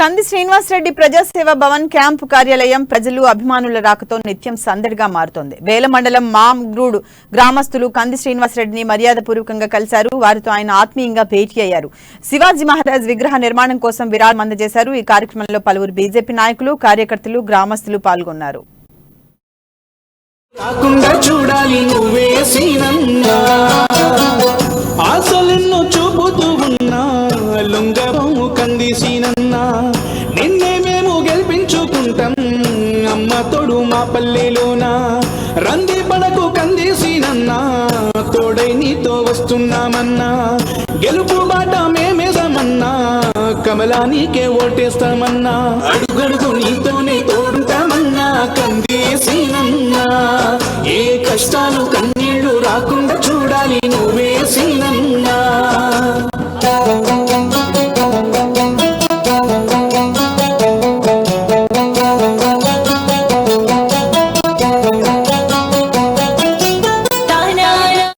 కంది శ్రీనివాసరెడ్డి ప్రజాసేవ భవన్ క్యాంపు కార్యాలయం ప్రజలు అభిమానుల రాకతో నిత్యం సందడిగా మారుతోంది. వేల మండలం మాంగ్రూడ్ గ్రామస్తులు కంది శ్రీనివాసరెడ్డిని మర్యాదపూర్వకంగా కలిశారు. వారితో ఆయన ఆత్మీయంగా భేటీ అయ్యారు. శివాజీ మహారాజ్ విగ్రహ నిర్మాణం కోసం విరాళం అందజేశారు. ఈ కార్యక్రమంలో పలువురు బీజేపీ నాయకులు, కార్యకర్తలు, గ్రామస్తులు పాల్గొన్నారు. నిన్నే మేము గెలిపించుకుంటాం అమ్మ తోడు మా పల్లెలోనా రంది పడకు కందేసినన్నా తోడై నీతో వస్తున్నామన్నా గెలుపు బాట మేమేసమన్నా కమలానికే ఓటేస్తామన్నా అడుగడుగు నీతోనే తోడుంటామన్నా కందేసినన్నా ఏ కష్టాలు కన్నీళ్లు రాకుండా చూడాలి నువ్వేసినన్నా.